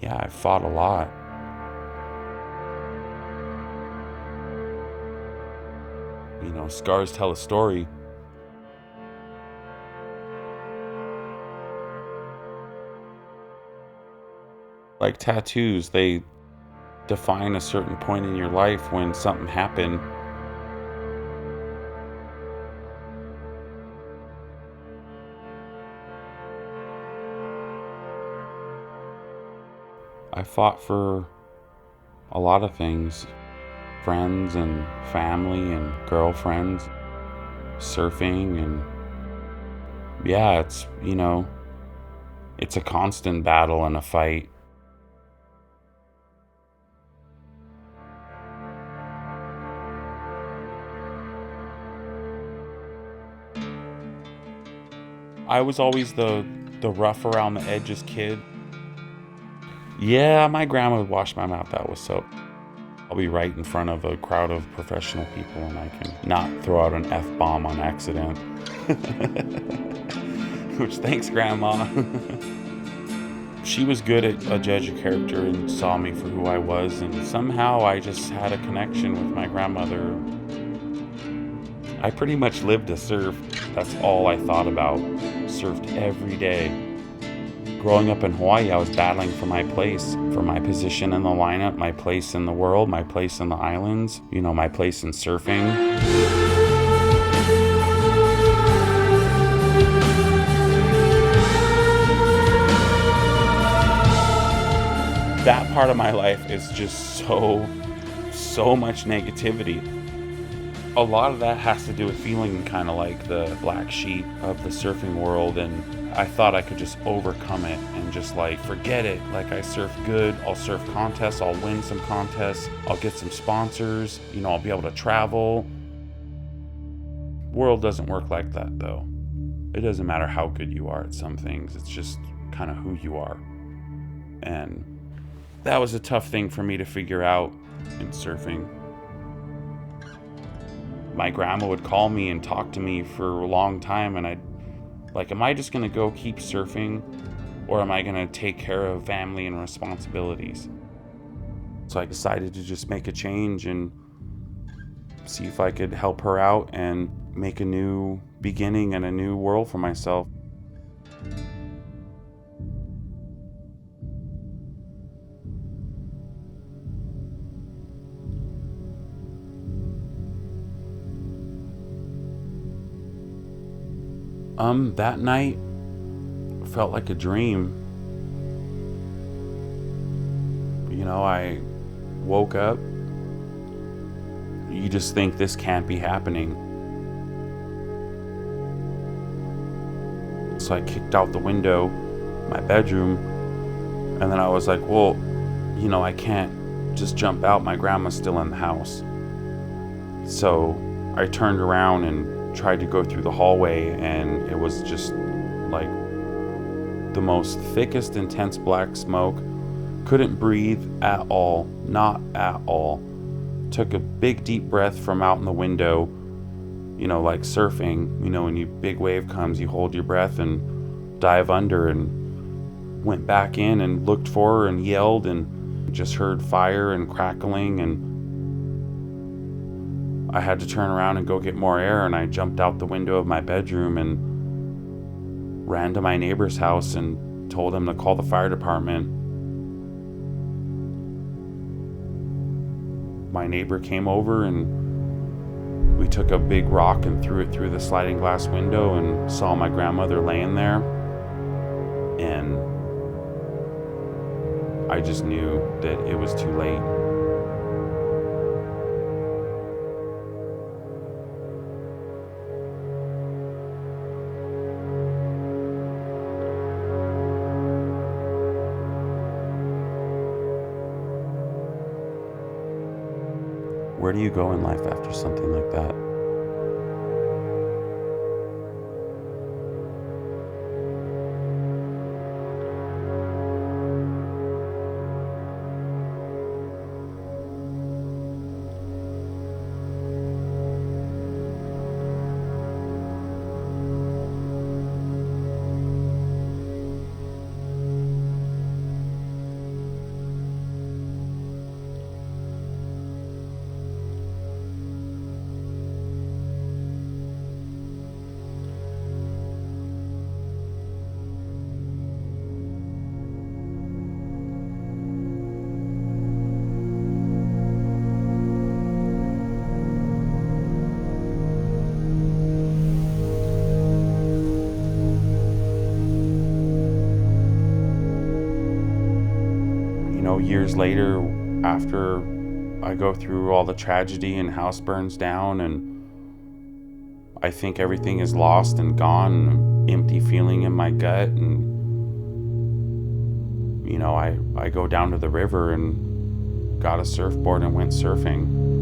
Yeah, I fought a lot. Scars tell a story. Like tattoos, they define a certain point in your life when something happened. I fought for a lot of things. Friends and family and girlfriends, surfing, and yeah, it's a constant battle and a fight. I was always the rough around the edges kid. Yeah, my grandma would wash my mouth out with soap. I'll be right in front of a crowd of professional people and I can not throw out an F-bomb on accident. Which, thanks, Grandma. She was good at a judge of character and saw me for who I was, and somehow I just had a connection with my grandmother. I pretty much lived to surf. That's all I thought about. Surfed every day. Growing up in Hawaii, I was battling for my place, for my position in the lineup, my place in the world, my place in the islands, my place in surfing. That part of my life is just so much negativity. A lot of that has to do with feeling kind of like the black sheep of the surfing world, and I thought I could just overcome it and just forget it. I surf good, I'll surf contests, I'll win some contests, I'll get some sponsors, I'll be able to travel. World doesn't work like that though. It doesn't matter how good you are at some things, it's just kind of who you are. And that was a tough thing for me to figure out in surfing. My grandma would call me and talk to me for a long time, and am I just gonna go keep surfing, or am I gonna take care of family and responsibilities? So I decided to just make a change and see if I could help her out and make a new beginning and a new world for myself. That night felt like a dream. I woke up. You just think this can't be happening. So I kicked out the window, my bedroom, and then I was like, well, I can't just jump out. My grandma's still in the house. So I turned around and tried to go through the hallway, and it was just like the most thickest, intense black smoke. Couldn't breathe at all, not at all. Took a big deep breath from out in the window, like surfing, when you big wave comes, you hold your breath and dive under, and went back in and looked for her and yelled, and just heard fire and crackling, and I had to turn around and go get more air, and I jumped out the window of my bedroom and ran to my neighbor's house and told him to call the fire department. My neighbor came over and we took a big rock and threw it through the sliding glass window and saw my grandmother laying there. And I just knew that it was too late. Where do you go in life after something like that? years later, after I go through all the tragedy and house burns down and I think everything is lost and gone, and an empty feeling in my gut, and I go down to the river and got a surfboard and went surfing.